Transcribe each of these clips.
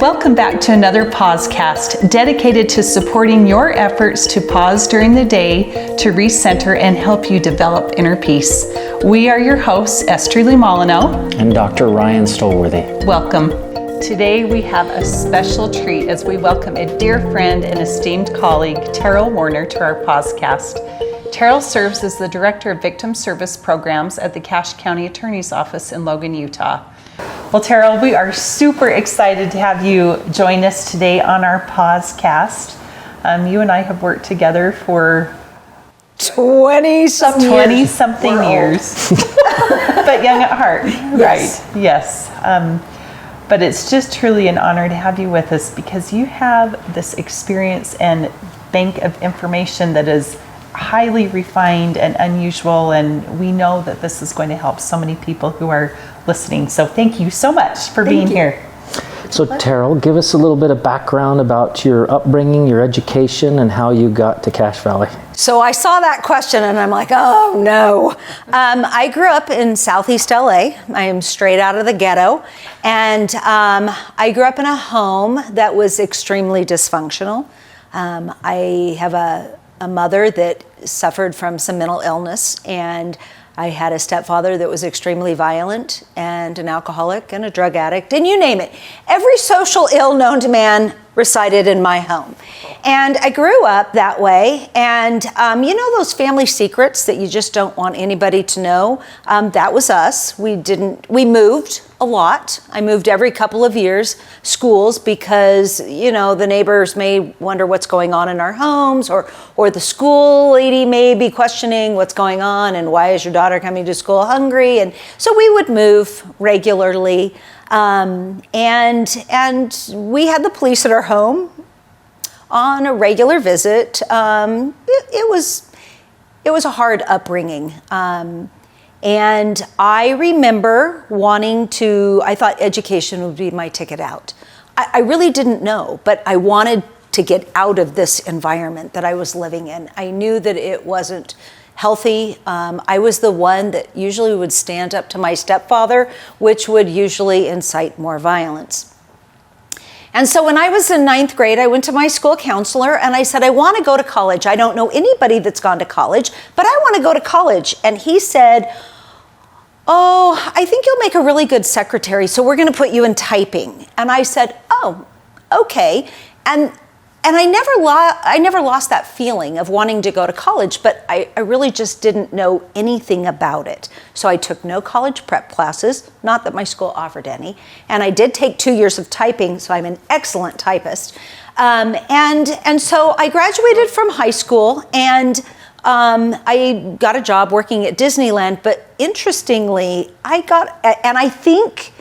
Welcome back to another Pausecast dedicated to supporting your efforts to pause during the day to recenter and help you develop inner peace. We are your hosts, Esterlee Molyneux and Dr. Ryan Stolworthy. Welcome. Today we have a special treat as we welcome a dear friend and esteemed colleague, Terryl Warner, to our Pausecast. Terryl serves as the Director of Victim Service Programs at the Cache County Attorney's Office in Logan, Utah. Well, Terryl, we are super excited to have you join us today on our Pausecast. You and I have worked together for 20-something years, but young at heart. Yes. Right, yes. But it's just truly an honor to have you with us because you have this experience and bank of information that is highly refined and unusual, and we know that this is going to help so many people who are listening. So thank you so much for being here. So Terryl, give us a little bit of background about your upbringing, your education, and how you got to Cache Valley. So I saw that question and I'm like, oh no. I grew up in Southeast LA. I am straight out of the ghetto. And I grew up in a home that was extremely dysfunctional. I have a mother that suffered from some mental illness, and I had a stepfather that was extremely violent and an alcoholic and a drug addict, and you name it. Every social ill known to man resided in my home. And I grew up that way, and you know those family secrets that you just don't want anybody to know? That was us. We moved a lot. I moved every couple of years, schools, because, you know, the neighbors may wonder what's going on in our homes, or the school lady may be questioning what's going on and why is your daughter coming to school hungry? And so we would move regularly. And we had the police at our home on a regular visit. It was a hard upbringing. And I remember I thought education would be my ticket out. I really didn't know, but I wanted to get out of this environment that I was living in. I knew that it wasn't healthy. I was the one that usually would stand up to my stepfather, which would usually incite more violence. And so when I was in 9th grade, I went to my school counselor and I said, I want to go to college. I don't know anybody that's gone to college, but I want to go to college. And he said, oh, I think you'll make a really good secretary, so we're going to put you in typing. And I said, oh, okay. And I never lost that feeling of wanting to go to college, but I really just didn't know anything about it. So I took no college prep classes, not that my school offered any, and I did take 2 years of typing, so I'm an excellent typist. And so I graduated from high school, and I got a job working at Disneyland, but interestingly, I think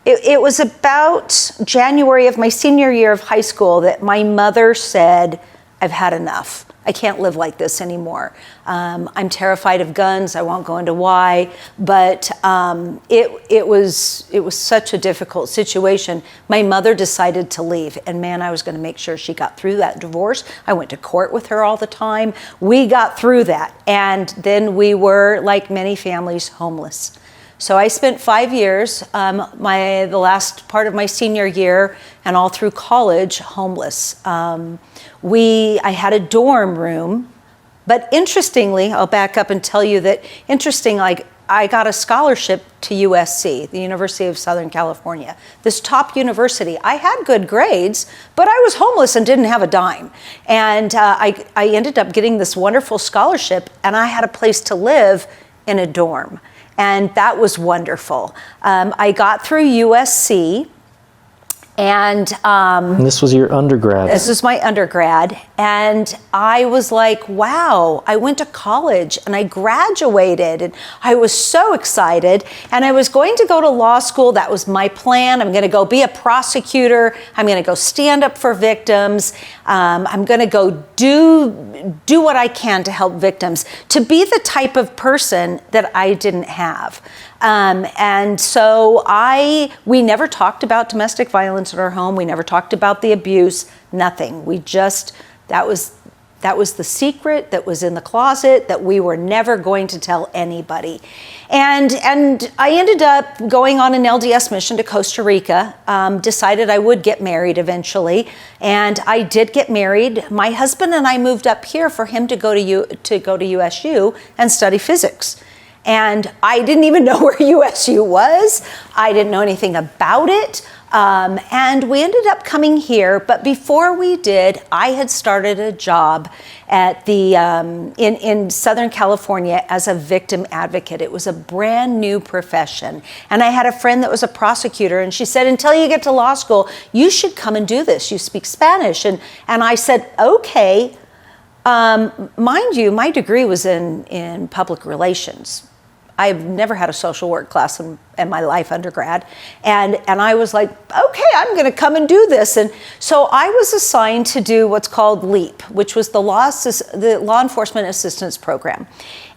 it was about January of my senior year of high school that my mother said, I've had enough. I can't live like this anymore. I'm terrified of guns. I won't go into why, but it was such a difficult situation. My mother decided to leave, and man, I was going to make sure she got through that divorce. I went to court with her all the time. We got through that, and then we were, like many families, homeless. So I spent 5 years, the last part of my senior year and all through college, homeless. I had a dorm room, but interestingly, I'll back up and tell you that I got a scholarship to USC, the University of Southern California, this top university. I had good grades, but I was homeless and didn't have a dime. And I ended up getting this wonderful scholarship, and I had a place to live in a dorm. And that was wonderful. I got through USC, and this was your undergrad. This was my undergrad, and I was like, wow, I went to college and I graduated, and I was so excited, and I was going to go to law school. That was my plan. I'm going to go be a prosecutor. I'm going to go stand up for victims. I'm going to go do what I can to help victims, to be the type of person that I didn't have. And so we never talked about domestic violence in our home. We never talked about the abuse, nothing. That was That was the secret that was in the closet that we were never going to tell anybody. And I ended up going on an LDS mission to Costa Rica, decided I would get married eventually, and I did get married. My husband and I moved up here for him to go to USU and study physics. And I didn't even know where USU was. I didn't know anything about it. And we ended up coming here, but before we did, I had started a job at the in Southern California as a victim advocate. It was a brand new profession, and I had a friend that was a prosecutor, and she said, "Until you get to law school, you should come and do this. You speak Spanish." And I said, "Okay." Mind you, my degree was in public relations. I've never had a social work class in my life, undergrad. And I was like, okay, I'm going to come and do this. And so I was assigned to do what's called LEAP, which was the Law Enforcement Assistance Program.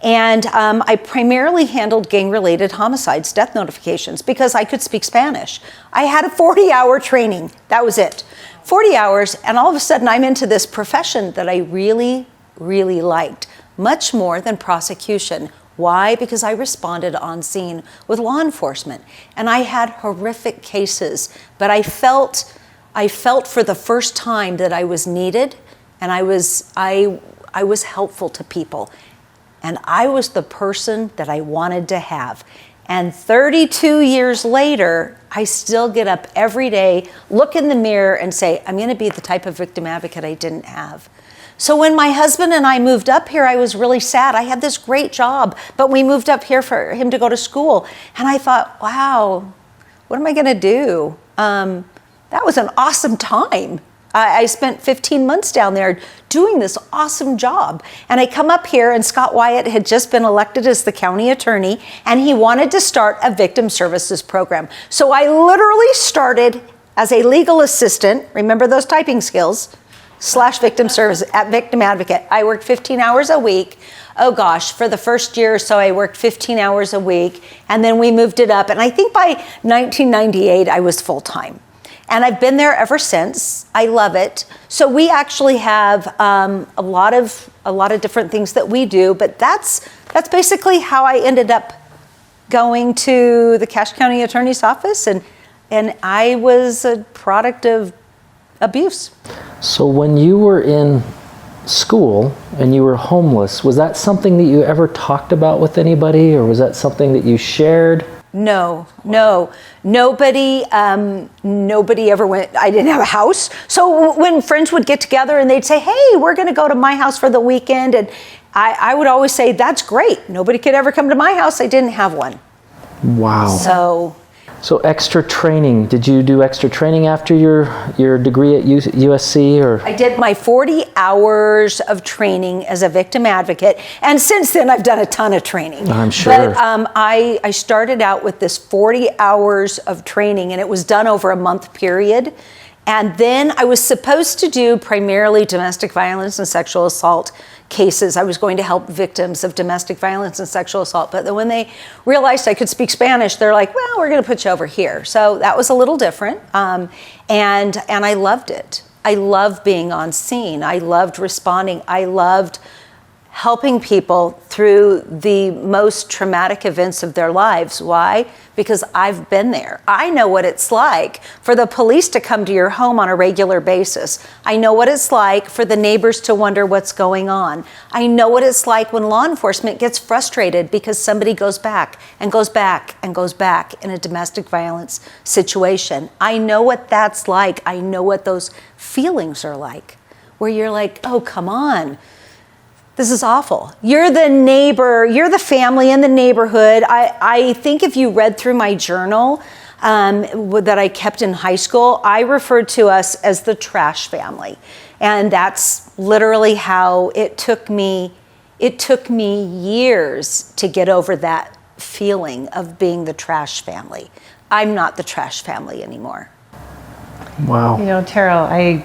And I primarily handled gang-related homicides, death notifications, because I could speak Spanish. I had a 40-hour training. That was it. 40 hours, and all of a sudden I'm into this profession that I really, really liked, much more than prosecution. Why? Because I responded on scene with law enforcement, and I had horrific cases, but I felt for the first time that I was needed, and I was helpful to people, and I was the person that I wanted to have. And 32 years later, I still get up every day, look in the mirror, and say, I'm going to be the type of victim advocate I didn't have. So when my husband and I moved up here, I was really sad. I had this great job, but we moved up here for him to go to school. And I thought, wow, what am I going to do? That was an awesome time. I spent 15 months down there doing this awesome job. And I come up here, and Scott Wyatt had just been elected as the county attorney, and he wanted to start a victim services program. So I literally started as a legal assistant, remember those typing skills, / victim service at Victim Advocate. I worked 15 hours a week. Oh gosh, for the first year or so, I worked 15 hours a week, and then we moved it up. And I think by 1998, I was full-time. And I've been there ever since. I love it. So we actually have a lot of different things that we do, but that's basically how I ended up going to the Cache County Attorney's Office, and I was a product of abuse. So when you were in school and you were homeless, was that something that you ever talked about with anybody, or was that something that you shared? No. Nobody ever went. I didn't have a house. So when friends would get together and they'd say, hey, we're going to go to my house for the weekend, and I would always say, that's great. Nobody could ever come to my house. I didn't have one. Wow. So extra training, did you do extra training after your degree at USC? Or? I did my 40 hours of training as a victim advocate, and since then I've done a ton of training. I'm sure. But I started out with this 40 hours of training, and it was done over a month period. And then I was supposed to do primarily domestic violence and sexual assault cases. I was going to help victims of domestic violence and sexual assault. But then when they realized I could speak Spanish, they're like, well, we're going to put you over here. So that was a little different. And I loved it. I loved being on scene. I loved responding. I loved helping people through the most traumatic events of their lives. Why? Because I've been there. I know what it's like for the police to come to your home on a regular basis. I know what it's like for the neighbors to wonder what's going on. I know what it's like when law enforcement gets frustrated because somebody goes back and goes back and goes back in a domestic violence situation. I know what that's like. I know what those feelings are like, where you're like, oh, come on. This is awful. You're the neighbor, you're the family in the neighborhood. I think if you read through my journal that I kept in high school, I referred to us as the trash family. And that's literally how it took me years to get over that feeling of being the trash family. I'm not the trash family anymore. Wow. You know, Terryl, I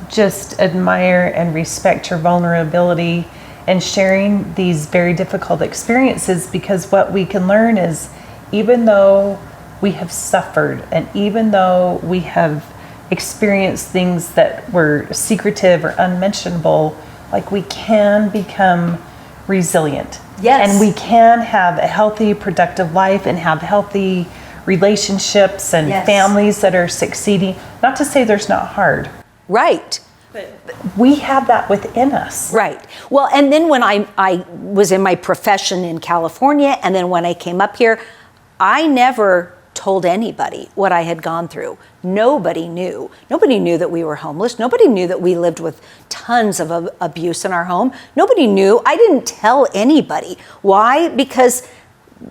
just admire and respect your vulnerability and sharing these very difficult experiences, because what we can learn is, even though we have suffered and even though we have experienced things that were secretive or unmentionable, like we can become resilient. Yes. And we can have a healthy, productive life and have healthy relationships and Yes. families that are succeeding. Not to say there's not hard. Right. But we have that within us. Right. Well, and then when I was in my profession in California, and then when I came up here, I never told anybody what I had gone through. Nobody knew. Nobody knew that we were homeless. Nobody knew that we lived with tons of abuse in our home. Nobody knew. I didn't tell anybody. Why? Because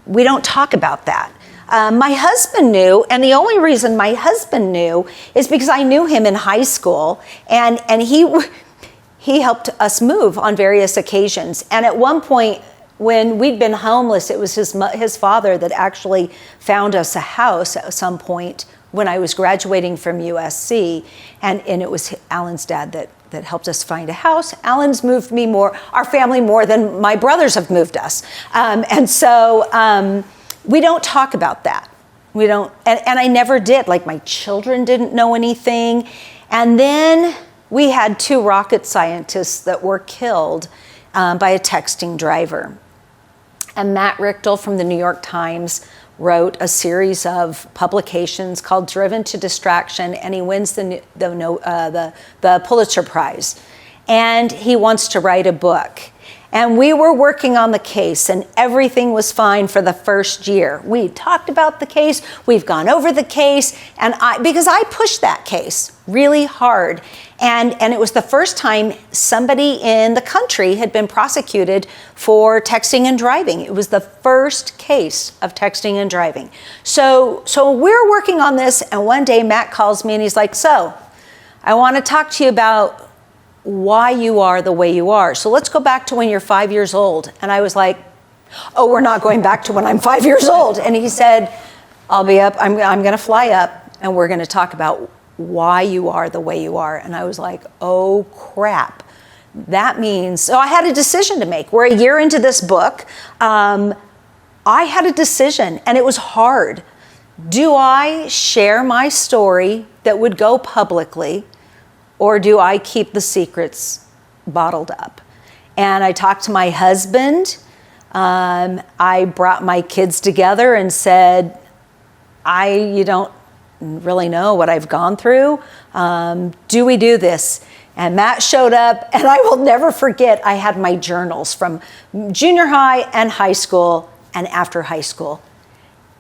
we don't talk about that. My husband knew, and the only reason my husband knew is because I knew him in high school, and he helped us move on various occasions. And at one point, when we'd been homeless, it was his father that actually found us a house at some point when I was graduating from USC, and it was Alan's dad that helped us find a house. Alan's moved our family more than my brothers have moved us. And so we don't talk about that. We don't, and I never did. Like, my children didn't know anything. And then we had 2 rocket scientists that were killed by a texting driver. And Matt Richtel from the New York Times wrote a series of publications called Driven to Distraction, and he wins the Pulitzer Prize. And he wants to write a book. And we were working on the case, and everything was fine for the first year. We talked about the case, we've gone over the case, and because I pushed that case really hard. And it was the first time somebody in the country had been prosecuted for texting and driving. It was the first case of texting and driving. So we're working on this, and one day Matt calls me and he's like, so I want to talk to you about why you are the way you are. So let's go back to when you're 5 years old. And I was like, oh, we're not going back to when I'm 5 years old. And he said, I'll be up, I'm going to fly up, and we're going to talk about why you are the way you are. And I was like, oh crap. That means, so I had a decision to make. We're a year into this book. I had a decision, and it was hard. Do I share my story that would go publicly, or do I keep the secrets bottled up? And I talked to my husband. I brought my kids together and said, you don't really know what I've gone through. Do we do this? And Matt showed up, and I will never forget, I had my journals from junior high and high school and after high school.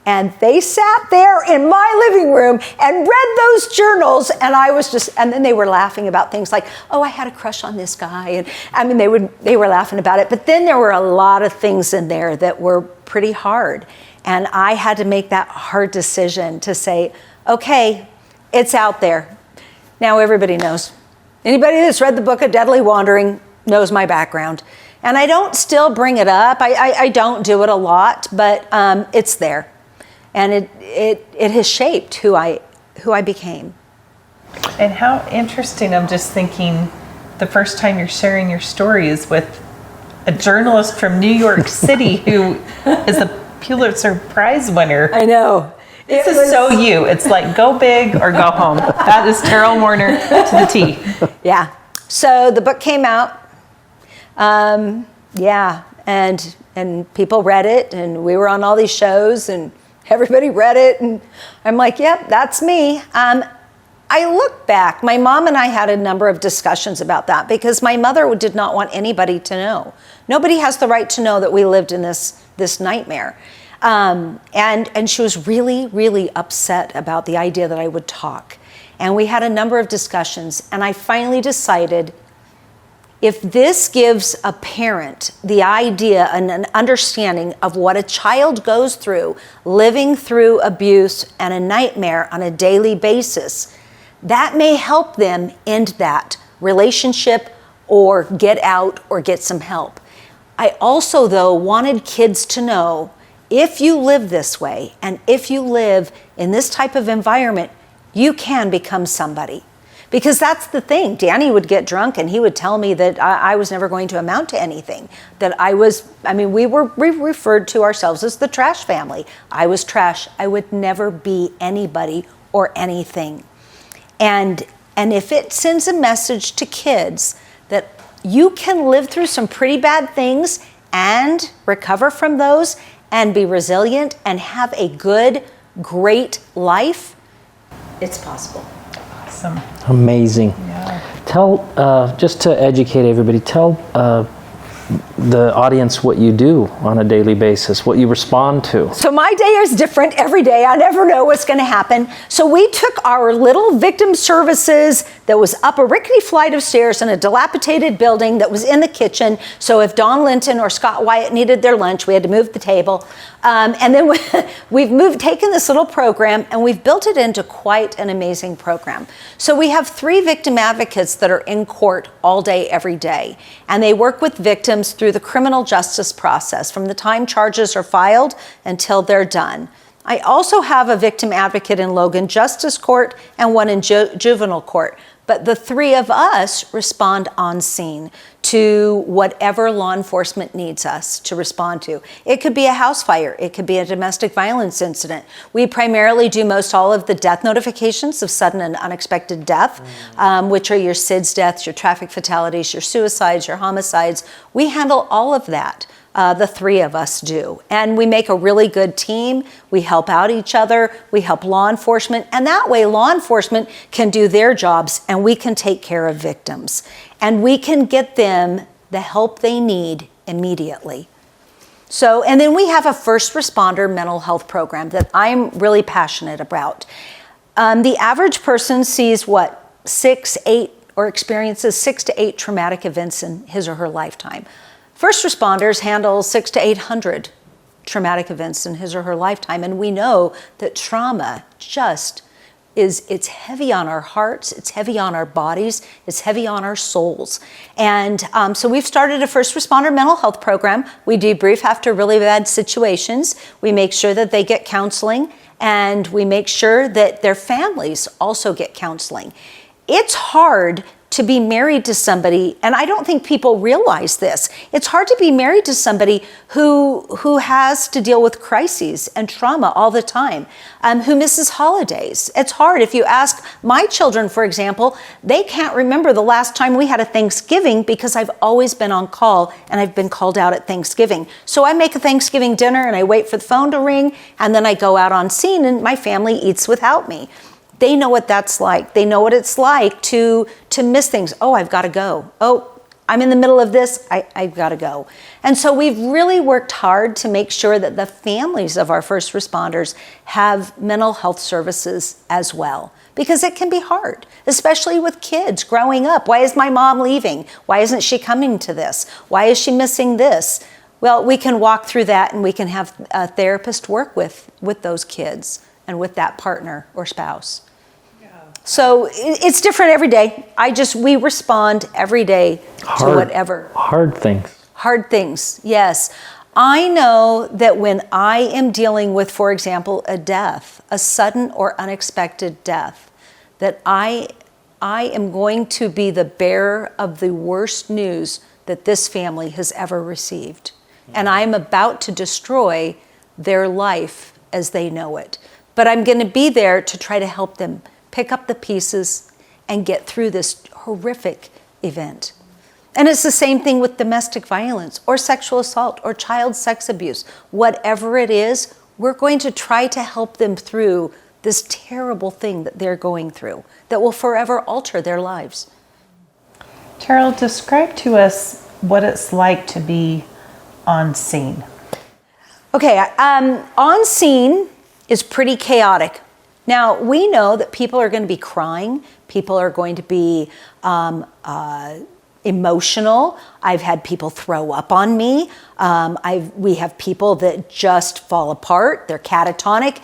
And they sat there in my living room and read those journals, and I was and then they were laughing about things like, oh, I had a crush on this guy. And I mean, they were laughing about it. But then there were a lot of things in there that were pretty hard. And I had to make that hard decision to say, okay, it's out there. Now everybody knows. Anybody that's read the book of Deadly Wandering knows my background. And I don't still bring it up. I don't do it a lot, but it's there. And it has shaped who I became. And how interesting, I'm just thinking, the first time you're sharing your story is with a journalist from New York City who is a Pulitzer Prize winner. I know. This is so you. It's like, go big or go home. That is Terryl Warner to the T. Yeah. So the book came out. And people read it, and we were on all these shows, and everybody read it, and I'm like, yep, that's me. I look back, my mom and I had a number of discussions about that because my mother did not want anybody to know. Nobody has the right to know that we lived in this nightmare. And she was really, really upset about the idea that I would talk. And we had a number of discussions, and I finally decided, if this gives a parent the idea and an understanding of what a child goes through, living through abuse and a nightmare on a daily basis, that may help them end that relationship or get out or get some help. I also, though, wanted kids to know, if you live this way and if you live in this type of environment, you can become somebody. Because that's the thing. Danny would get drunk and he would tell me that I was never going to amount to anything. That we referred to ourselves as the trash family. I was trash. I would never be anybody or anything. And if it sends a message to kids that you can live through some pretty bad things and recover from those and be resilient and have a good, great life, it's possible. Awesome. Amazing. Yeah. Tell, just to educate everybody, tell the audience what you do on a daily basis, what you respond to. So my day is different every day. I never know what's going to happen. So we took our little victim services that was up a rickety flight of stairs in a dilapidated building that was in the kitchen. So if Don Linton or Scott Wyatt needed their lunch, we had to move the table. And then we've taken this little program and we've built it into quite an amazing program. So we have 3 victim advocates that are in court all day, every day. And they work with victims through the criminal justice process from the time charges are filed until they're done. I also have a victim advocate in Logan Justice Court and one in juvenile court. But the 3 of us respond on scene to whatever law enforcement needs us to respond to. It could be a house fire. It could be a domestic violence incident. We primarily do most all of the death notifications of sudden and unexpected death, which are your SIDS deaths, your traffic fatalities, your suicides, your homicides. We handle all of that. The 3 of us do. And we make a really good team. We help out each other. We help law enforcement. And that way, law enforcement can do their jobs and we can take care of victims. And we can get them the help they need immediately. So, and then we have a first responder mental health program that I'm really passionate about. The average person sees 6, 8, or experiences 6 to 8 traumatic events in his or her lifetime. First responders handle 600 to 800 traumatic events in his or her lifetime. And we know that trauma it's heavy on our hearts, it's heavy on our bodies, it's heavy on our souls. And so we've started a first responder mental health program. We debrief after really bad situations. We make sure that they get counseling and we make sure that their families also get counseling. It's hard to be married to somebody, and I don't think people realize this. It's hard to be married to somebody who has to deal with crises and trauma all the time, who misses holidays. It's hard. If you ask my children, for example, they can't remember the last time we had a Thanksgiving because I've always been on call and I've been called out at Thanksgiving. So I make a Thanksgiving dinner and I wait for the phone to ring and then I go out on scene and my family eats without me. They know what that's like. They know what it's like to miss things. Oh, I've got to go. Oh, I'm in the middle of this. I've got to go. And so we've really worked hard to make sure that the families of our first responders have mental health services as well. Because it can be hard, especially with kids growing up. Why is my mom leaving? Why isn't she coming to this? Why is she missing this? Well, we can walk through that and we can have a therapist work with those kids and with that partner or spouse. So it's different every day. We respond every day to whatever. Hard things. Hard things, yes. I know that when I am dealing with, for example, a death, a sudden or unexpected death, that I am going to be the bearer of the worst news that this family has ever received. And I'm about to destroy their life as they know it. But I'm going to be there to try to help them pick up the pieces and get through this horrific event. And it's the same thing with domestic violence or sexual assault or child sex abuse. Whatever it is, we're going to try to help them through this terrible thing that they're going through that will forever alter their lives. Terryl, describe to us what it's like to be on scene. Okay, on scene is pretty chaotic. Now, we know that people are going to be crying. People are going to be emotional. I've had people throw up on me. We have people that just fall apart. They're catatonic.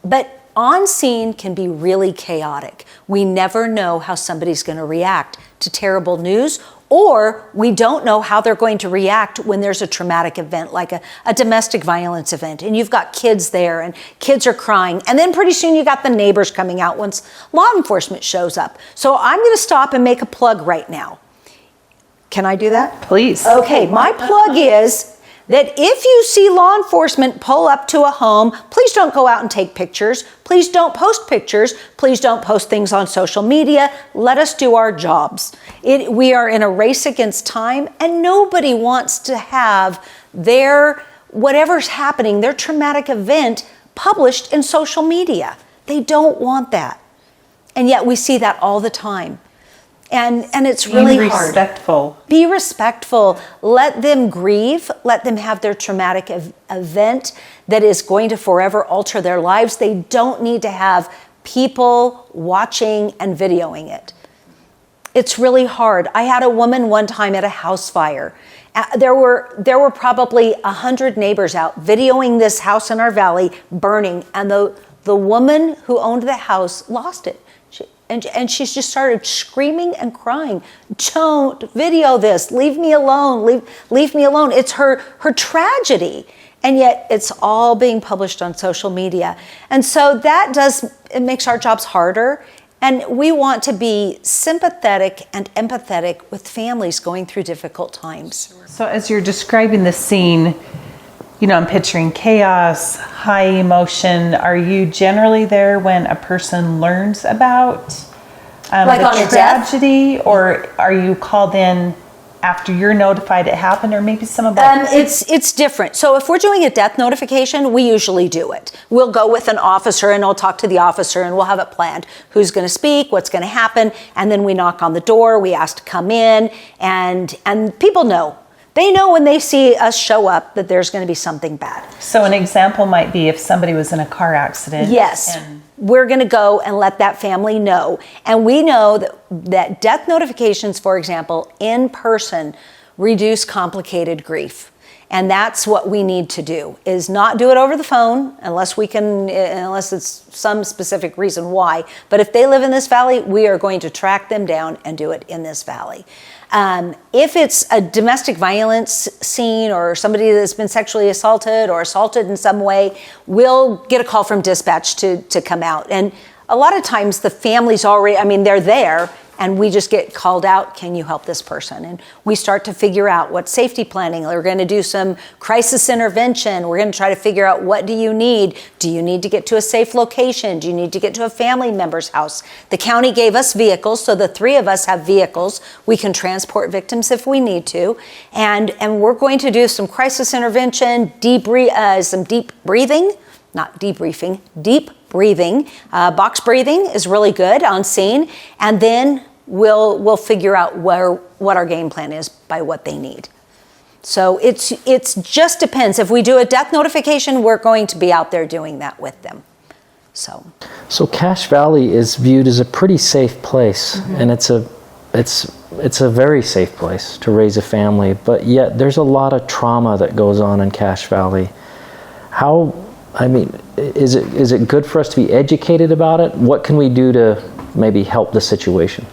But on scene can be really chaotic. We never know how somebody's going to react to terrible news, or we don't know how they're going to react when there's a traumatic event, like a domestic violence event, and you've got kids there, and kids are crying, and then pretty soon you got the neighbors coming out once law enforcement shows up. So I'm going to stop and make a plug right now. Can I do that? Please. Okay, my plug is that if you see law enforcement pull up to a home, please don't go out and take pictures. Please don't post pictures. Please don't post things on social media. Let us do our jobs. We are in a race against time, and nobody wants to have whatever's happening, their traumatic event, published in social media. They don't want that. And yet we see that all the time. And it's really hard. Be respectful. Let them grieve. Let them have their traumatic event that is going to forever alter their lives. They don't need to have people watching and videoing it. It's really hard. I had a woman one time at a house fire. There were probably 100 neighbors out videoing this house in our valley burning, and the woman who owned the house lost it. And she just started screaming and crying, "Don't video this, leave me alone, leave me alone." It's her tragedy. And yet it's all being published on social media. And so it makes our jobs harder. And we want to be sympathetic and empathetic with families going through difficult times. So as you're describing the scene, I'm picturing chaos, high emotion. Are you generally there when a person learns about the tragedy, or are you called in after you're notified it happened, or maybe some of both? It's different. So if we're doing a death notification, we usually do it. We'll go with an officer, and I'll talk to the officer, and we'll have it planned. Who's going to speak? What's going to happen? And then we knock on the door. We ask to come in, and people know. They know when they see us show up that there's going to be something bad. So an example might be if somebody was in a car accident. Yes. We're going to go and let that family know. And we know that death notifications, for example, in person, reduce complicated grief. And that's what we need to do, is not do it over the phone unless it's some specific reason why. But if they live in this valley, we are going to track them down and do it in this valley. If it's a domestic violence scene or somebody that's been sexually assaulted or assaulted in some way, we'll get a call from dispatch to come out. And a lot of times the family's already, they're there, and we just get called out, "Can you help this person?" And we start to figure out what safety planning. We're going to do some crisis intervention. We're going to try to figure out, what do you need? Do you need to get to a safe location? Do you need to get to a family member's house? The county gave us vehicles, so the three of us have vehicles. We can transport victims if we need to. And we're going to do some crisis intervention, some deep breathing, not debriefing, deep breathing. Box breathing is really good on scene. And then we'll figure out what our game plan is by what they need. So it's just depends. If we do a death notification, we're going to be out there doing that with them. So Cache Valley is viewed as a pretty safe place, and it's a very safe place to raise a family, but yet there's a lot of trauma that goes on in Cache Valley. Is it good for us to be educated about it? What can we do to maybe help the situation?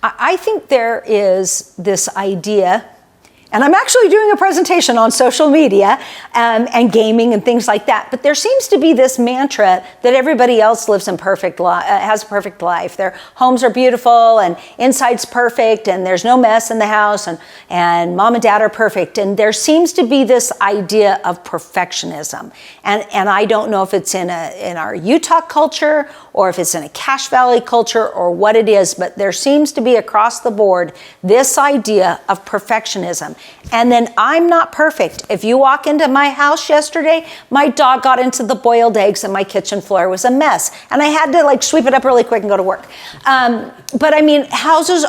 I think there is this idea, and I'm actually doing a presentation on social media and gaming and things like that, but there seems to be this mantra that everybody else lives in has a perfect life. Their homes are beautiful, and inside's perfect, and there's no mess in the house, and mom and dad are perfect. And there seems to be this idea of perfectionism. And I don't know if it's in our Utah culture, or if it's in a Cache Valley culture, or what it is, but there seems to be across the board this idea of perfectionism. And then I'm not perfect. If you walk into my house yesterday, my dog got into the boiled eggs and my kitchen floor was a mess. And I had to sweep it up really quick and go to work. But houses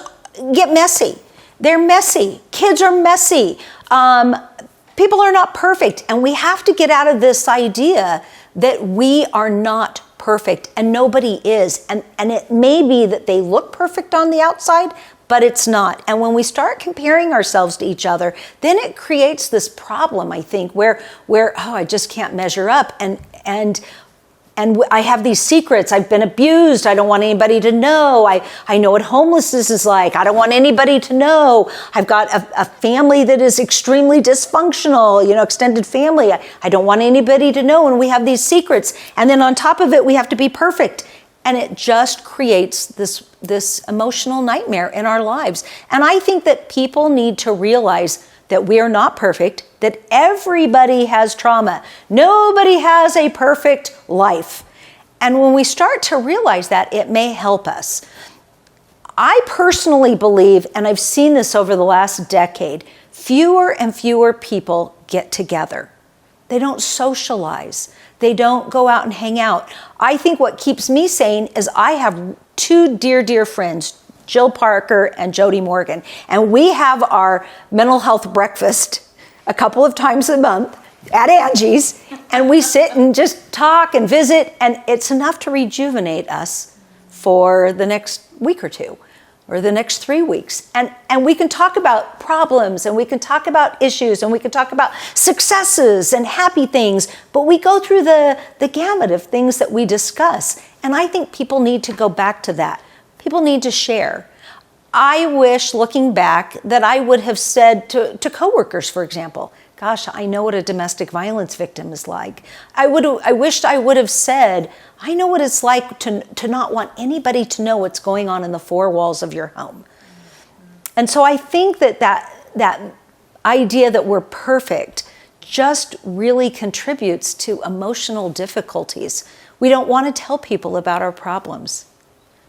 get messy. They're messy. Kids are messy. People are not perfect. And we have to get out of this idea that we are not perfect, and nobody is. And it may be that they look perfect on the outside, but it's not. And when we start comparing ourselves to each other, then it creates this problem, I think, where I just can't measure up. And I have these secrets. I've been abused. I don't want anybody to know. I know what homelessness is like. I don't want anybody to know. I've got a family that is extremely dysfunctional, extended family. I don't want anybody to know. And we have these secrets. And then on top of it, we have to be perfect. And it just creates this emotional nightmare in our lives. And I think that people need to realize that we are not perfect, that everybody has trauma. Nobody has a perfect life. And when we start to realize that, it may help us. I personally believe, and I've seen this over the last decade, fewer and fewer people get together. They don't socialize. They don't go out and hang out. I think what keeps me sane is I have two dear friends, Jill Parker and Jody Morgan, and we have our mental health breakfast a couple of times a month at Angie's, and we sit and just talk and visit, and it's enough to rejuvenate us for the next week or two, or the next 3 weeks. And we can talk about problems, and we can talk about issues, and we can talk about successes and happy things, but we go through the gamut of things that we discuss. And I think people need to go back to that. People need to share. I wish, looking back, that I would have said to coworkers, for example, gosh, I know what a domestic violence victim is like. I wished I would have said, I know what it's like to not want anybody to know what's going on in the four walls of your home. And so I think that idea that we're perfect just really contributes to emotional difficulties. We don't want to tell people about our problems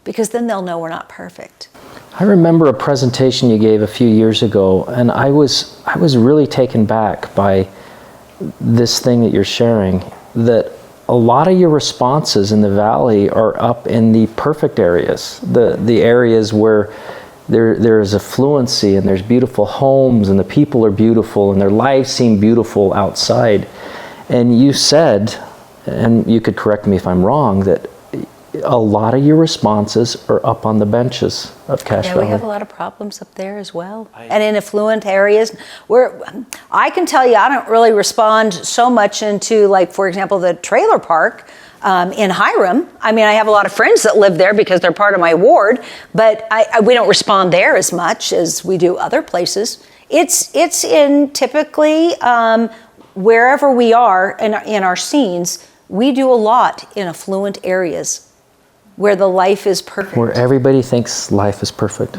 because then they'll know we're not perfect. I remember a presentation you gave a few years ago, and I was really taken back by this thing that you're sharing, that a lot of your responses in the valley are up in the perfect areas, the areas where there is affluency and there's beautiful homes and the people are beautiful and their lives seem beautiful outside. And you said, and you could correct me if I'm wrong, that a lot of your responses are up on the benches of Cache Valley. Yeah, we have a lot of problems up there as well. And in affluent areas, where I can tell you, I don't really respond so much into, like, for example, the trailer park in Hyrum. I mean, I have a lot of friends that live there because they're part of my ward, but we don't respond there as much as we do other places. It's in typically wherever we are in our scenes, we do a lot in affluent areas where the life is perfect. Where everybody thinks life is perfect,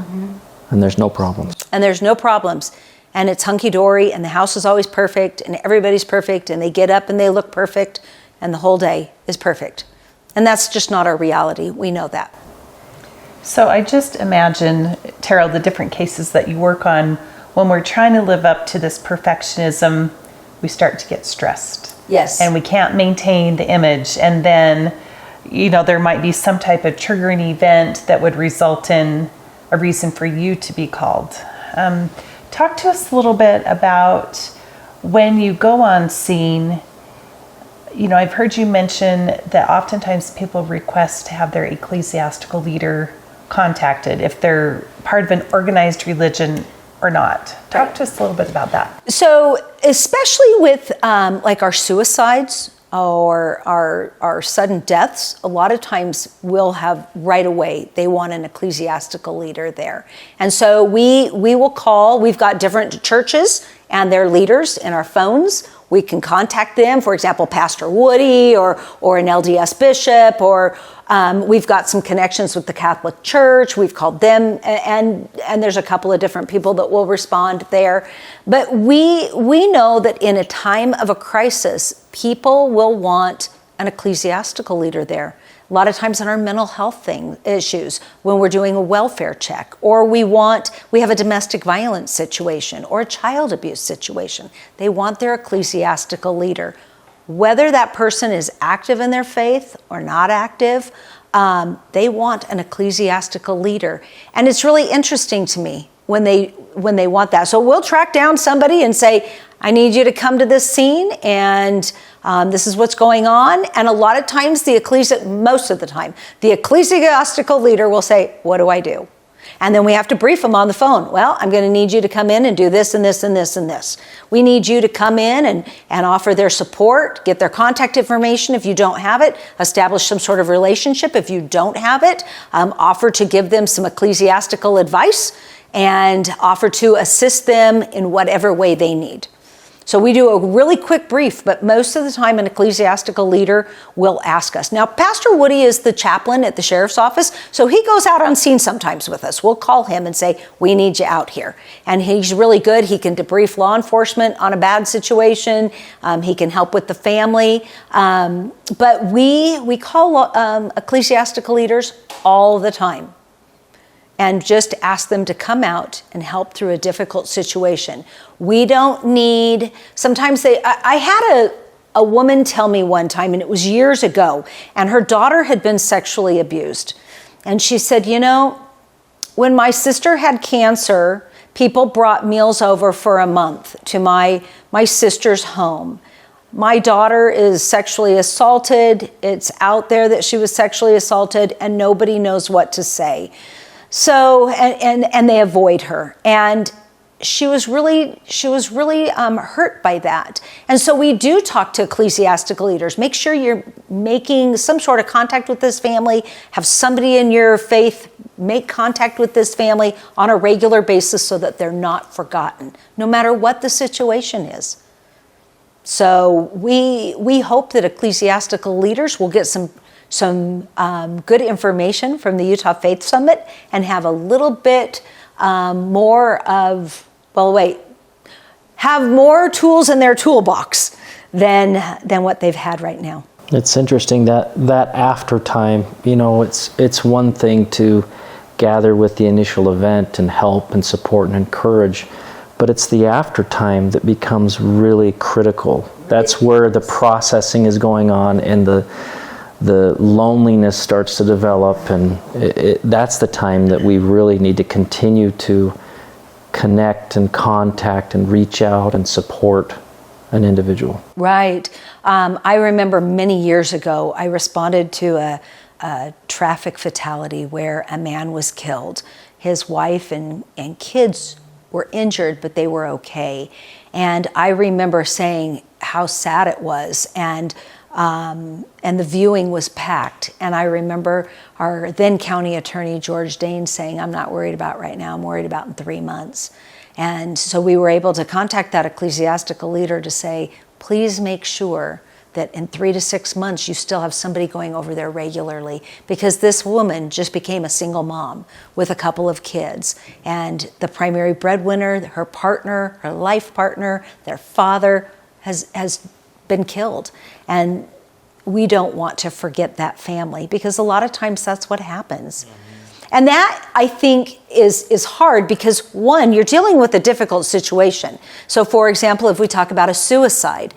and there's no problems. And there's no problems. And it's hunky-dory, and the house is always perfect, and everybody's perfect, and they get up and they look perfect, and the whole day is perfect. And that's just not our reality. We know that. So I just imagine, Terryl, the different cases that you work on, when we're trying to live up to this perfectionism, we start to get stressed. Yes. And we can't maintain the image. And then, you know, there might be some type of triggering event that would result in a reason for you to be called. Talk to us a little bit about when you go on scene. You know, I've heard you mention that oftentimes people request to have their ecclesiastical leader contacted if they're part of an organized religion or not. Talk to us a little bit about that. So especially with like our suicides or our sudden deaths, a lot of times we'll have right away, they want an ecclesiastical leader there. And so we will call, we've got different churches and their leaders in our phones. We can contact them, for example, Pastor Woody or an LDS bishop, or we've got some connections with the Catholic Church. We've called them, and there's a couple of different people that will respond there. But we know that in a time of a crisis, people will want an ecclesiastical leader there. A lot of times in our mental health issues, when we're doing a welfare check, or we have a domestic violence situation or a child abuse situation, they want their ecclesiastical leader. Whether that person is active in their faith or not active, they want an ecclesiastical leader. And it's really interesting to me when they want that. So we'll track down somebody and say, I need you to come to this scene, and this is what's going on. And a lot of times, most of the time, the ecclesiastical leader will say, what do I do? And then we have to brief them on the phone. Well, I'm going to need you to come in and do this and this and this and this. We need you to come in and offer their support, get their contact information if you don't have it, establish some sort of relationship if you don't have it, offer to give them some ecclesiastical advice, and offer to assist them in whatever way they need. So we do a really quick brief, but most of the time an ecclesiastical leader will ask us. Now, Pastor Woody is the chaplain at the sheriff's office, so he goes out on scene sometimes with us. We'll call him and say, we need you out here. And he's really good. He can debrief law enforcement on a bad situation. He can help with the family. But we call ecclesiastical leaders all the time and just ask them to come out and help through a difficult situation. We don't need, sometimes I had a woman tell me one time, and it was years ago, and her daughter had been sexually abused. And she said, you know, when my sister had cancer, people brought meals over for a month to my sister's home. My daughter is sexually assaulted. It's out there that she was sexually assaulted, and nobody knows what to say. So, and they avoid her. And she was really hurt by that. And so we do talk to ecclesiastical leaders. Make sure you're making some sort of contact with this family. Have somebody in your faith make contact with this family on a regular basis so that they're not forgotten, no matter what the situation is. So we hope that ecclesiastical leaders will get some good information from the Utah Faith Summit and have a little bit more of, have more tools in their toolbox than what they've had right now. It's interesting that after time, you know, it's one thing to gather with the initial event and help and support and encourage, but it's the after time that becomes really critical. That's where the processing is going on and the loneliness starts to develop, and that's the time that we really need to continue to connect and contact and reach out and support an individual. Right. I remember many years ago, I responded to a traffic fatality where a man was killed. His wife and kids were injured, but they were okay. And I remember saying how sad it was, and the viewing was packed. And I remember our then county attorney, George Dane, saying, I'm not worried about right now, I'm worried about in 3 months. And so we were able to contact that ecclesiastical leader to say, please make sure that in 3 to 6 months you still have somebody going over there regularly, because this woman just became a single mom with a couple of kids, and the primary breadwinner, her partner, her life partner, their father has been killed. And we don't want to forget that family, because a lot of times that's what happens. And that, I think, is hard because, one, you're dealing with a difficult situation. So, for example, if we talk about a suicide,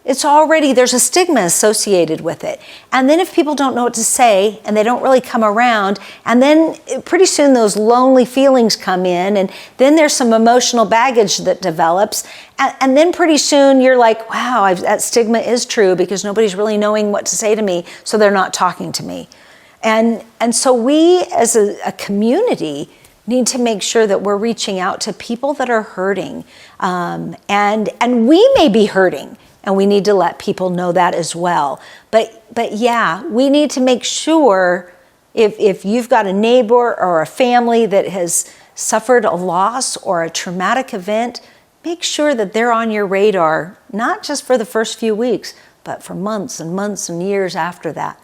there's a stigma associated with it. And then if people don't know what to say and they don't really come around, and then pretty soon those lonely feelings come in, and then there's some emotional baggage that develops. And then pretty soon you're like, wow, that stigma is true because nobody's really knowing what to say to me, so they're not talking to me. And so we as a community need to make sure that we're reaching out to people that are hurting. And we may be hurting, and we need to let people know that as well. But yeah, we need to make sure if you've got a neighbor or a family that has suffered a loss or a traumatic event, make sure that they're on your radar, not just for the first few weeks, but for months and months and years after that.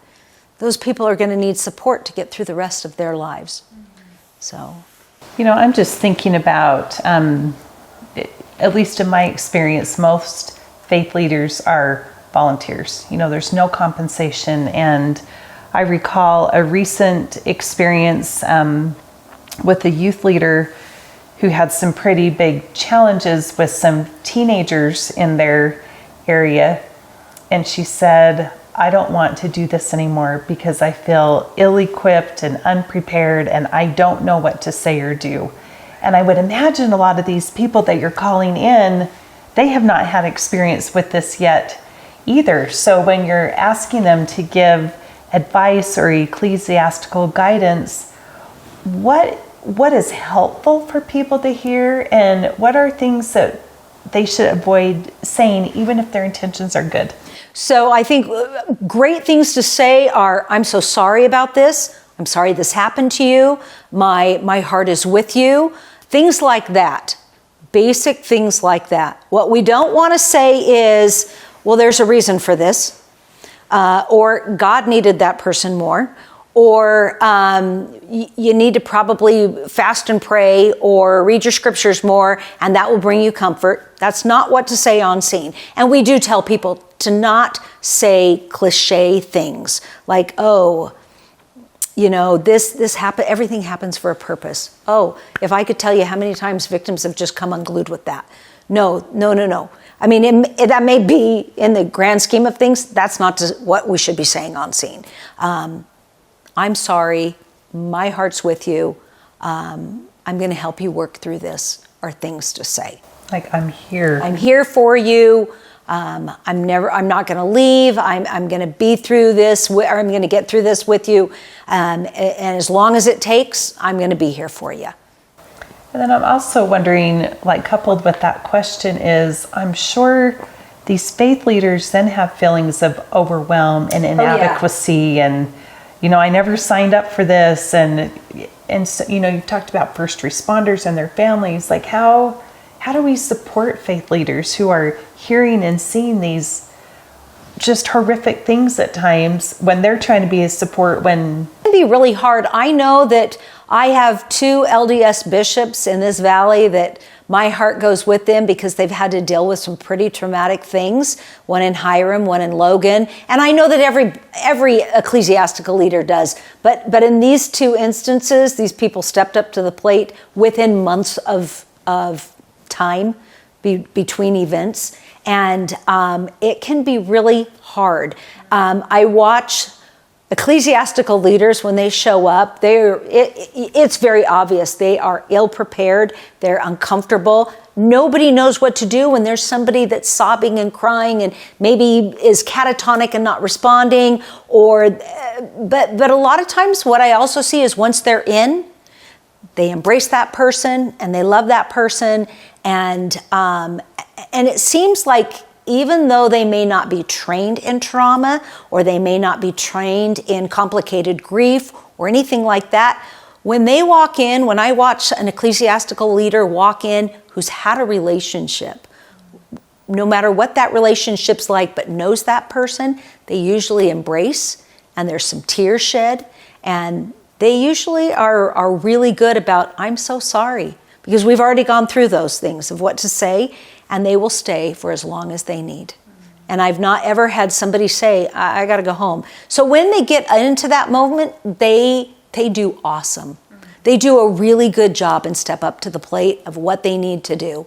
Those people are going to need support to get through the rest of their lives. So, you know, I'm just thinking about, at least in my experience, most faith leaders are volunteers. You know, there's no compensation. And I recall a recent experience with a youth leader who had some pretty big challenges with some teenagers in their area. And she said, I don't want to do this anymore because I feel ill-equipped and unprepared, and I don't know what to say or do. And I would imagine a lot of these people that you're calling in, they have not had experience with this yet either. So when you're asking them to give advice or ecclesiastical guidance, what is helpful for people to hear, and what are things that they should avoid saying even if their intentions are good? So I think great things to say are, I'm so sorry about this. I'm sorry this happened to you. My heart is with you. Things like that. basic things like that. What we don't want to say is, well, there's a reason for this, or God needed that person more, or you need to probably fast and pray or read your scriptures more, and that will bring you comfort. That's not what to say on scene. And we do tell people to not say cliche things like, oh, you know, this happen. Everything happens for a purpose. Oh, if I could tell you how many times victims have just come unglued with that. No. I mean, that may be in the grand scheme of things. That's not what we should be saying on scene. I'm sorry. My heart's with you. I'm going to help you work through this, are things to say. Like, I'm here. I'm here for you. I'm not going to leave. I'm going to be through this, or I'm going to get through this with you. And as long as it takes, I'm going to be here for you. And then I'm also wondering, like, coupled with that question is, I'm sure these faith leaders then have feelings of overwhelm and inadequacy and, you know, I never signed up for this. And so, you know, you've talked about first responders and their families. Like, how do we support faith leaders who are hearing and seeing these just horrific things at times when they're trying to be a support when... It can be really hard. I know that I have 2 LDS bishops in this valley that my heart goes with them because they've had to deal with some pretty traumatic things. One in Hyrum, one in Logan. And I know that every ecclesiastical leader does. But in these 2 instances, these people stepped up to the plate within months of time between events. And it can be really hard. I watch ecclesiastical leaders when they show up. It's very obvious they are ill-prepared. They're uncomfortable. Nobody knows what to do when there's somebody that's sobbing and crying and maybe is catatonic and not responding. But a lot of times what I also see is once they're in, they embrace that person and they love that person. And it seems like even though they may not be trained in trauma or they may not be trained in complicated grief or anything like that, when they walk in, when I watch an ecclesiastical leader walk in who's had a relationship, no matter what that relationship's like, but knows that person, they usually embrace and there's some tears shed. And they usually are really good about, I'm so sorry, because we've already gone through those things of what to say, and they will stay for as long as they need. And I've not ever had somebody say, I got to go home. So when they get into that moment, they do awesome. They do a really good job and step up to the plate of what they need to do.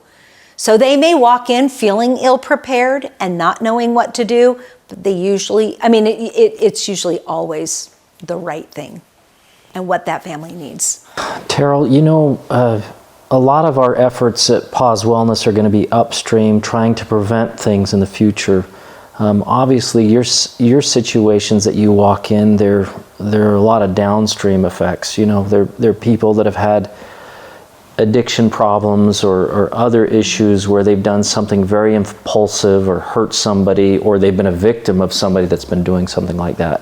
So they may walk in feeling ill-prepared and not knowing what to do, but they usually, it's usually always the right thing and what that family needs. Terryl, a lot of our efforts at Paz Wellness are going to be upstream, trying to prevent things in the future. Obviously, your situations that you walk in, there are a lot of downstream effects. There are people that have had addiction problems or other issues where they've done something very impulsive or hurt somebody, or they've been a victim of somebody that's been doing something like that.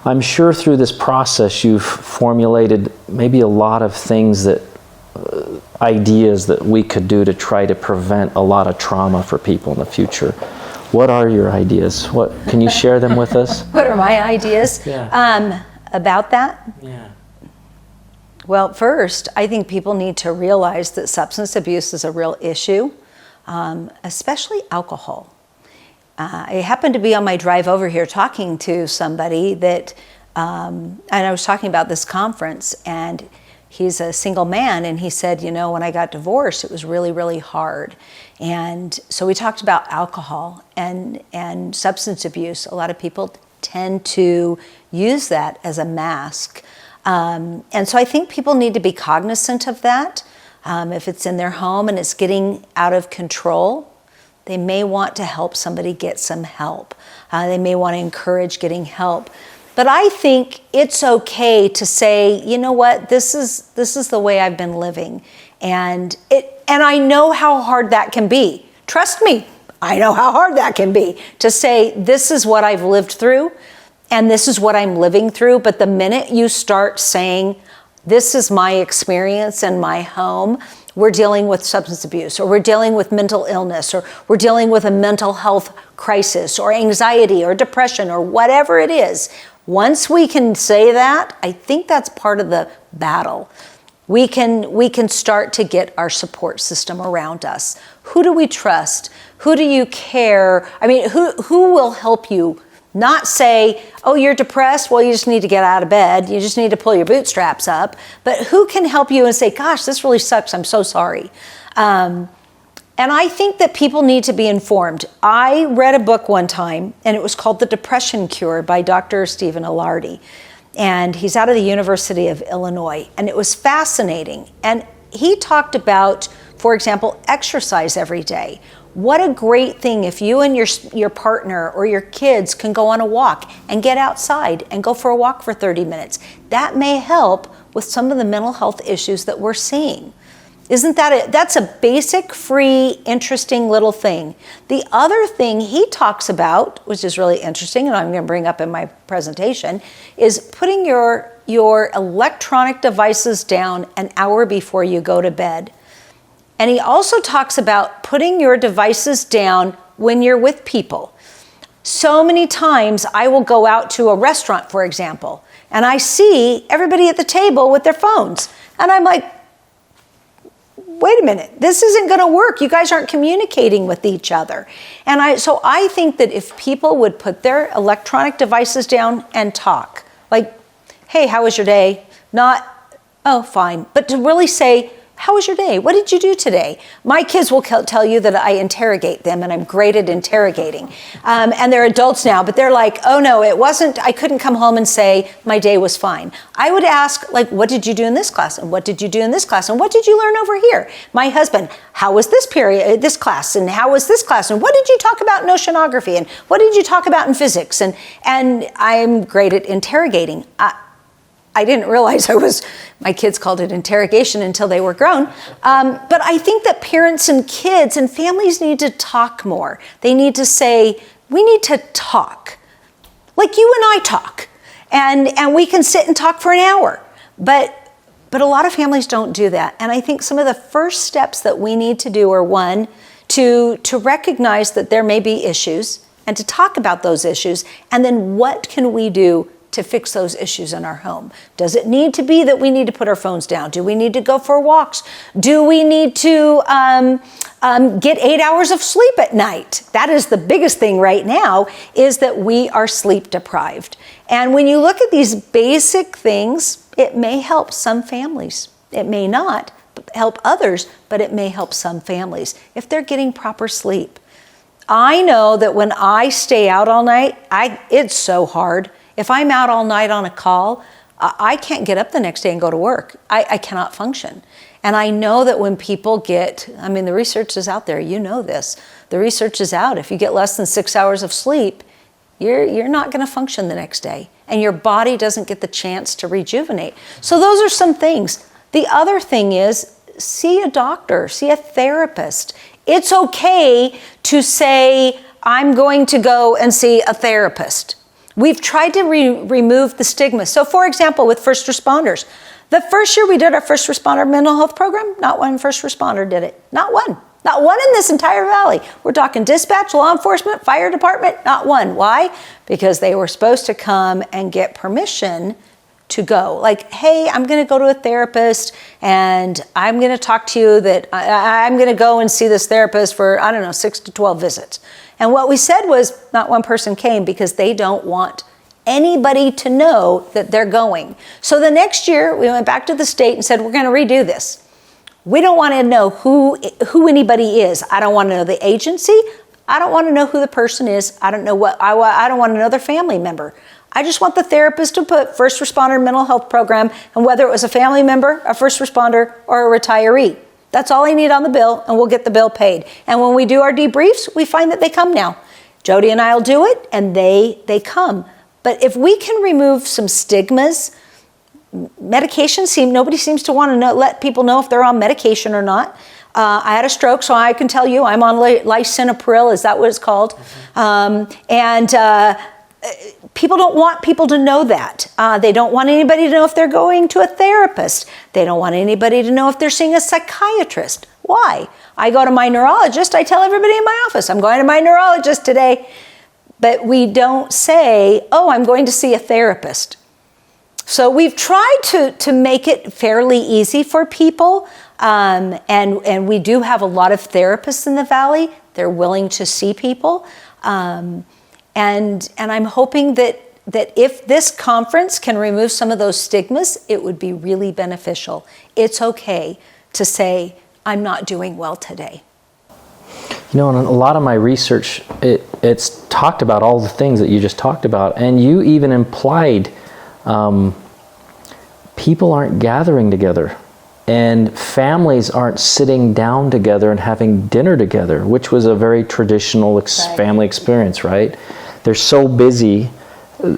I'm sure through this process you've formulated maybe a lot of things ideas that we could do to try to prevent a lot of trauma for people in the future. What are your ideas? Can you share them with us? What are my ideas? Yeah. About that? Yeah. Well, first, I think people need to realize that substance abuse is a real issue, especially alcohol. I happened to be on my drive over here talking to somebody that, and I was talking about this conference, and he's a single man, and he said, when I got divorced, it was really, really hard. And so we talked about alcohol and substance abuse. A lot of people tend to use that as a mask. And so I think people need to be cognizant of that. If it's in their home and it's getting out of control, they may want to help somebody get some help. They may want to encourage getting help. But I think it's okay to say, you know what, this is the way I've been living. And I know how hard that can be. Trust me, I know how hard that can be to say, this is what I've lived through and this is what I'm living through. But the minute you start saying, this is my experience in my home, we're dealing with substance abuse, or we're dealing with mental illness, or we're dealing with a mental health crisis, or anxiety, or depression, or whatever it is. Once we can say that, I think that's part of the battle. We can start to get our support system around us. Who do we trust? Who do you care? I mean, who will help you? Not say, oh, you're depressed, well, you just need to get out of bed. You just need to pull your bootstraps up. But who can help you and say, gosh, this really sucks. I'm so sorry. And I think that people need to be informed. I read a book one time, and it was called The Depression Cure by Dr. Stephen Ilardi. And he's out of the University of Illinois. And it was fascinating. And he talked about, for example, exercise every day. What a great thing if you and your partner or your kids can go on a walk and get outside and go for a walk for 30 minutes. That may help with some of the mental health issues that we're seeing. Isn't that that's a basic, free, interesting little thing. The other thing he talks about, which is really interesting, and I'm going to bring up in my presentation, is putting your electronic devices down an hour before you go to bed. And he also talks about putting your devices down when you're with people. So many times I will go out to a restaurant, for example, and I see everybody at the table with their phones. And I'm like, wait a minute, this isn't going to work. You guys aren't communicating with each other. And so I think that if people would put their electronic devices down and talk, like, hey, how was your day? Not, oh, fine. But to really say, how was your day? What did you do today? My kids will tell you that I interrogate them, and I'm great at interrogating. And they're adults now, but they're like, oh no, it wasn't, I couldn't come home and say my day was fine. I would ask, like, what did you do in this class? And what did you do in this class? And what did you learn over here? My husband, how was this period, this class? And how was this class? And what did you talk about in oceanography? And what did you talk about in physics? And I'm great at interrogating. I didn't realize my kids called it interrogation until they were grown. But I think that parents and kids and families need to talk more. They need to say, we need to talk. Like you and I talk. And we can sit and talk for an hour. But a lot of families don't do that. And I think some of the first steps that we need to do are, one, to recognize that there may be issues and to talk about those issues. And then what can we do to fix those issues in our home? Does it need to be that we need to put our phones down? Do we need to go for walks? Do we need to get 8 hours of sleep at night? That is the biggest thing right now, is that we are sleep deprived. And when you look at these basic things, it may help some families. It may not help others, but it may help some families if they're getting proper sleep. I know that when I stay out all night, it's so hard. If I'm out all night on a call, I can't get up the next day and go to work. I cannot function. And I know that when people the research is out there, you know this. The research is out. If you get less than 6 hours of sleep, you're not going to function the next day. And your body doesn't get the chance to rejuvenate. So those are some things. The other thing is, see a doctor, see a therapist. It's okay to say, I'm going to go and see a therapist. We've tried to remove the stigma. So for example, with first responders, the first year we did our first responder mental health program, not one first responder did it. Not one. Not one in this entire valley. We're talking dispatch, law enforcement, fire department, not one. Why? Because they were supposed to come and get permission to go. Like, hey, I'm going to go to a therapist and I'm going to talk to you that I'm going to go and see this therapist for, 6 to 12 visits. And what we said was not one person came because they don't want anybody to know that they're going. So the next year we went back to the state and said, we're going to redo this. We don't want to know who anybody is. I don't want to know the agency. I don't want to know who the person is. I don't want to know their family member. I just want the therapist to put first responder mental health program, and whether it was a family member, a first responder, or a retiree. That's all I need on the bill, and we'll get the bill paid. And when we do our debriefs, we find that they come now. Jody and I will do it, and they come. But if we can remove some stigmas, nobody seems to want to let people know if they're on medication or not. I had a stroke, so I can tell you I'm on lisinopril. Is that what it's called? People don't want people to know that. They don't want anybody to know if they're going to a therapist. They don't want anybody to know if they're seeing a psychiatrist. Why? I go to my neurologist. I tell everybody in my office, I'm going to my neurologist today. But we don't say, oh, I'm going to see a therapist. So we've tried to make it fairly easy for people. And we do have a lot of therapists in the Valley. They're willing to see people. And I'm hoping that if this conference can remove some of those stigmas, it would be really beneficial. It's okay to say, I'm not doing well today. You know, in a lot of my research, it's talked about all the things that you just talked about, and you even implied people aren't gathering together, and families aren't sitting down together and having dinner together, which was a very traditional family experience, right? They're so busy,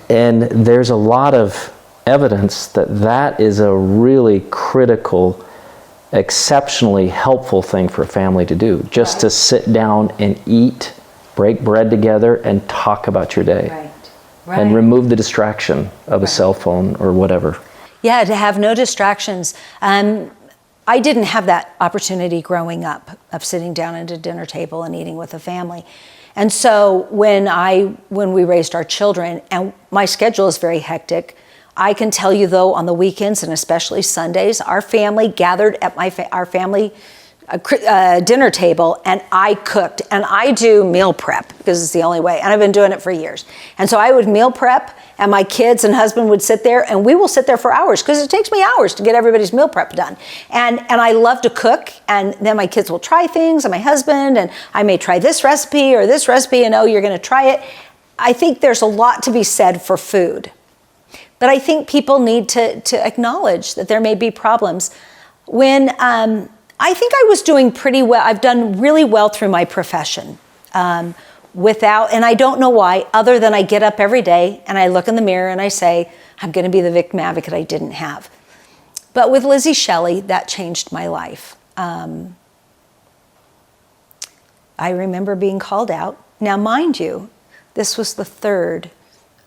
and there's a lot of evidence that is a really critical, exceptionally helpful thing for a family to do, just to sit down and eat, break bread together, and talk about your day. Right. And remove the distraction of a cell phone or whatever. Yeah, to have no distractions. I didn't have that opportunity growing up of sitting down at a dinner table and eating with a family. And so when we raised our children, and my schedule is very hectic, I can tell you though, on the weekends and especially Sundays, our family gathered at our family dinner table, and I cooked, and I do meal prep because it's the only way, and I've been doing it for years. And so I would meal prep, and my kids and husband would sit there, and we will sit there for hours because it takes me hours to get everybody's meal prep done. And I love to cook, and then my kids will try things, and my husband, and I may try this recipe or this recipe, and oh, you're going to try it. I think there's a lot to be said for food. But I think people need to acknowledge that there may be problems. When I think I was doing pretty well. I've done really well through my profession and I don't know why, other than I get up every day and I look in the mirror and I say, I'm going to be the victim advocate I didn't have. But with Lizzie Shelley, that changed my life. I remember being called out. Now, mind you, this was the third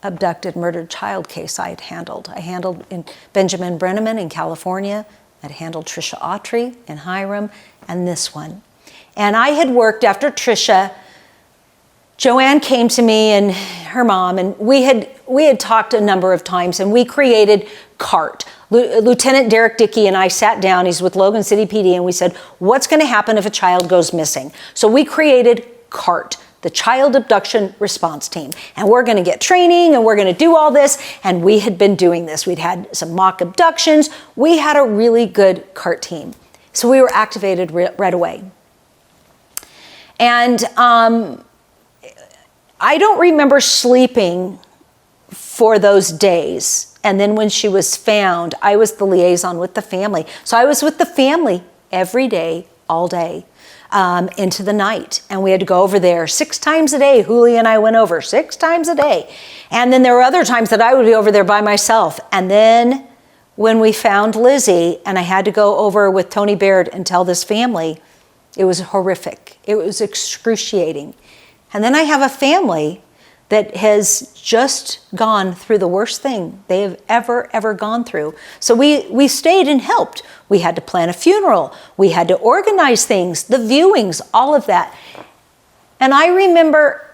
abducted, murdered child case I had handled. I handled in Benjamin Brenneman in California. I'd handled Trisha Autry in Hyrum, and this one. And I had worked after Trisha. Joanne came to me and her mom, and we had talked a number of times, and we created CART. Lieutenant Derek Dickey and I sat down, he's with Logan City PD, and we said, what's going to happen if a child goes missing? So we created CART, the Child Abduction Response Team. And we're going to get training, and we're going to do all this. And we had been doing this. We'd had some mock abductions. We had a really good CART team. So we were activated right away. And I don't remember sleeping for those days. And then when she was found, I was the liaison with the family. So I was with the family every day, all day. Into the night. And we had to go over there 6 times a day. Julie and I went over 6 times a day. And then there were other times that I would be over there by myself. And then when we found Lizzie and I had to go over with Tony Baird and tell this family, it was horrific. It was excruciating. And then I have a family that has just gone through the worst thing they have ever gone through. So we stayed and helped. We had to plan a funeral. We had to organize things, the viewings, all of that. And I remember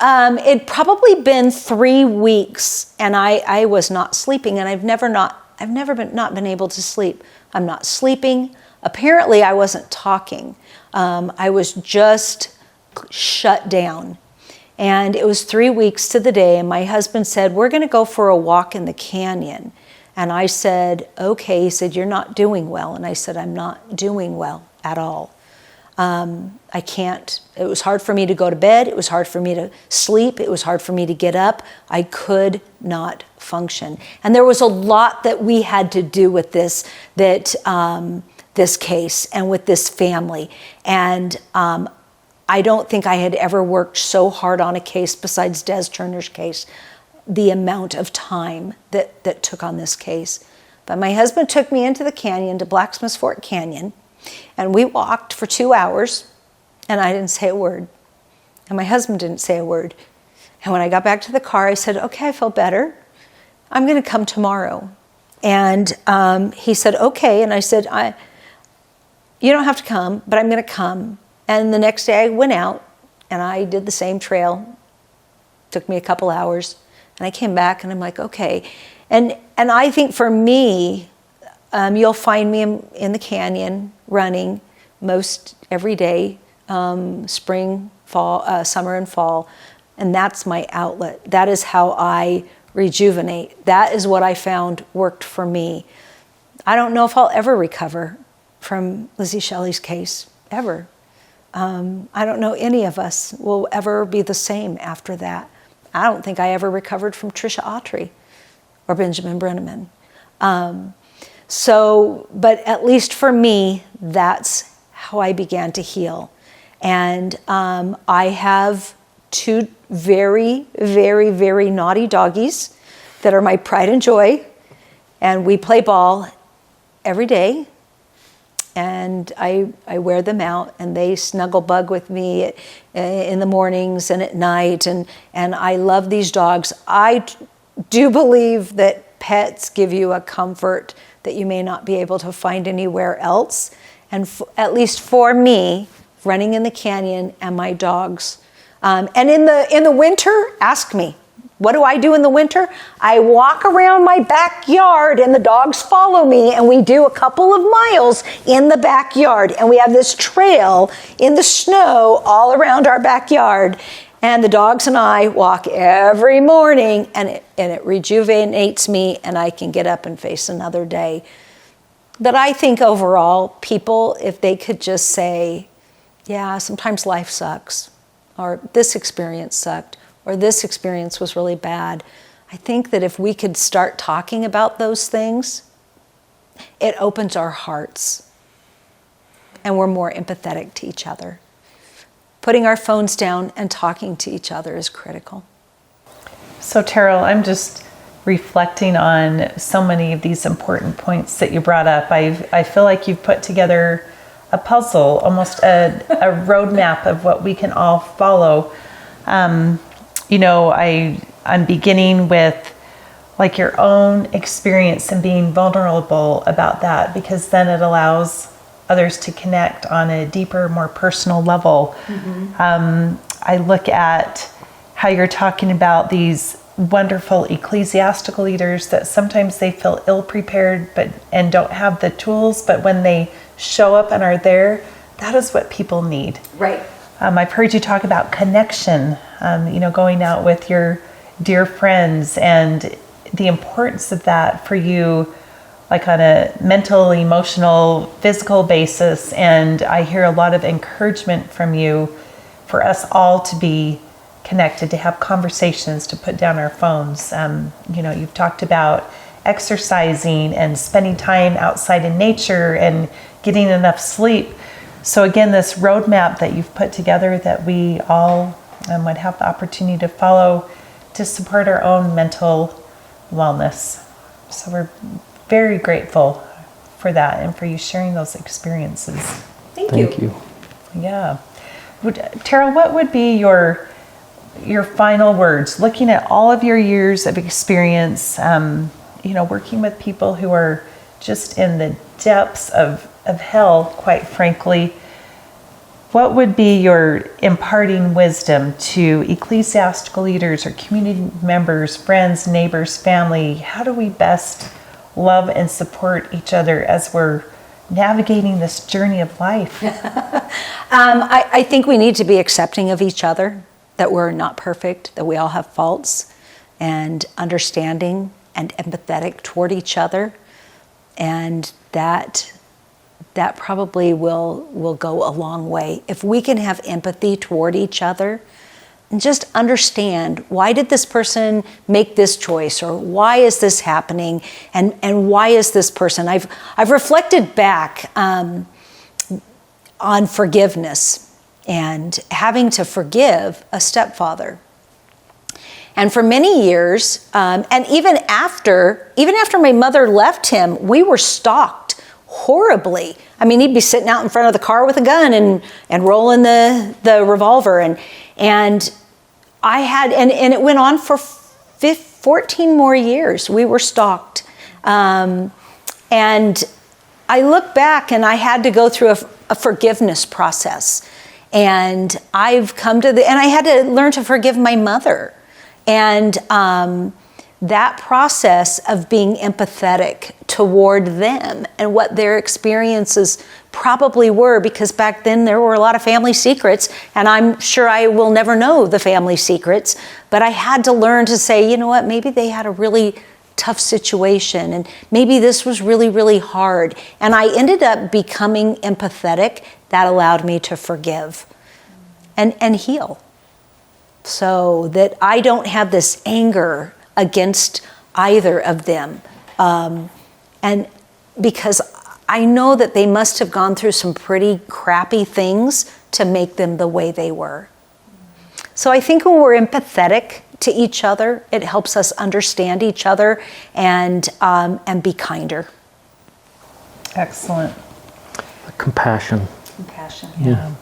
it'd probably been 3 weeks, and I was not sleeping, and I've never been able to sleep. I'm not sleeping. Apparently, I wasn't talking. I was just shut down. And it was 3 weeks to the day, and my husband said, we're going to go for a walk in the canyon. And I said, okay. He said, you're not doing well. And I said, I'm not doing well at all. I can't. It was hard for me to go to bed. It was hard for me to sleep. It was hard for me to get up. I could not function. And there was a lot that we had to do with this case and with this family. And I don't think I had ever worked so hard on a case besides Des Turner's case, the amount of time that took on this case. But my husband took me into the canyon, to Blacksmith Fork Canyon, and we walked for 2 hours, and I didn't say a word. And my husband didn't say a word. And when I got back to the car, I said, okay, I feel better. I'm going to come tomorrow. And he said, okay. And I said, you don't have to come, but I'm going to come. And the next day I went out and I did the same trail. Took me a couple hours. And I came back and I'm like, okay. And I think for me, you'll find me in the canyon running most every day, spring, fall, summer and fall. And that's my outlet. That is how I rejuvenate. That is what I found worked for me. I don't know if I'll ever recover from Lizzie Shelley's case, ever. I don't know any of us will ever be the same after that. I don't think I ever recovered from Trisha Autry or Benjamin Brenneman. But at least for me, that's how I began to heal. And I have 2 very, very, very naughty doggies that are my pride and joy. And we play ball every day. And I wear them out, and they snuggle bug with me in the mornings and at night. And I love these dogs. I do believe that pets give you a comfort that you may not be able to find anywhere else. And at least for me, running in the canyon and my dogs. And in the winter, ask me, what do I do in the winter? I walk around my backyard and the dogs follow me, and we do a couple of miles in the backyard. And we have this trail in the snow all around our backyard. And the dogs and I walk every morning, and it rejuvenates me, and I can get up and face another day. But I think overall, people, if they could just say, yeah, sometimes life sucks, or this experience sucked, or this experience was really bad. I think that if we could start talking about those things, it opens our hearts, and we're more empathetic to each other. Putting our phones down and talking to each other is critical. So Terryl, I'm just reflecting on so many of these important points that you brought up. I feel like you've put together a puzzle, almost a roadmap of what we can all follow. I'm beginning with like your own experience and being vulnerable about that, because then it allows others to connect on a deeper, more personal level. Mm-hmm. I look at how you're talking about these wonderful ecclesiastical leaders that sometimes they feel ill-prepared and don't have the tools, but when they show up and are there, that is what people need. Right. I've heard you talk about connection, going out with your dear friends and the importance of that for you, like on a mental, emotional, physical basis. And I hear a lot of encouragement from you for us all to be connected, to have conversations, to put down our phones. You've talked about exercising and spending time outside in nature and getting enough sleep. So again, this roadmap that you've put together that we all would have the opportunity to follow to support our own mental wellness. So we're very grateful for that and for you sharing those experiences. Thank you. Yeah. Terryl, what would be your final words, looking at all of your years of experience, working with people who are just in the depths of hell, quite frankly? What would be your imparting wisdom to ecclesiastical leaders or community members, friends, neighbors, family? How do we best love and support each other as we're navigating this journey of life? I think we need to be accepting of each other, that we're not perfect, that we all have faults, and understanding and empathetic toward each other. And that probably will go a long way. If we can have empathy toward each other and just understand, why did this person make this choice, or why is this happening, and why is this person? I've reflected back on forgiveness and having to forgive a stepfather. And for many years, and even after my mother left him, we were stalked horribly. I mean, he'd be sitting out in front of the car with a gun and rolling the revolver. And I had, and it went on for 14 more years. We were stalked. And I look back and I had to go through a forgiveness process. And I've come to and I had to learn to forgive my mother. And that process of being empathetic toward them and what their experiences probably were, because back then there were a lot of family secrets, and I'm sure I will never know the family secrets, but I had to learn to say, you know what, maybe they had a really tough situation, and maybe this was really, really hard. And I ended up becoming empathetic. That allowed me to forgive and heal, so that I don't have this anger against either of them. And because I know that they must have gone through some pretty crappy things to make them the way they were. So I think when we're empathetic to each other, it helps us understand each other and be kinder. Excellent. Compassion. Compassion, yeah.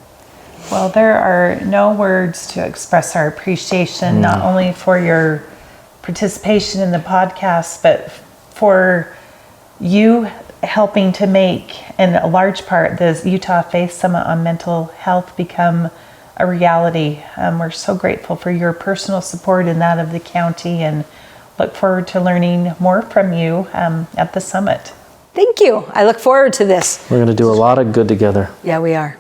Well, there are no words to express our appreciation, not only for your participation in the podcast, but for you helping to make, in a large part, the Utah Faith Summit on Mental Health become a reality. We're so grateful for your personal support and that of the county, and look forward to learning more from you at the summit. Thank you. I look forward to this. We're going to do a lot of good together. Yeah, we are.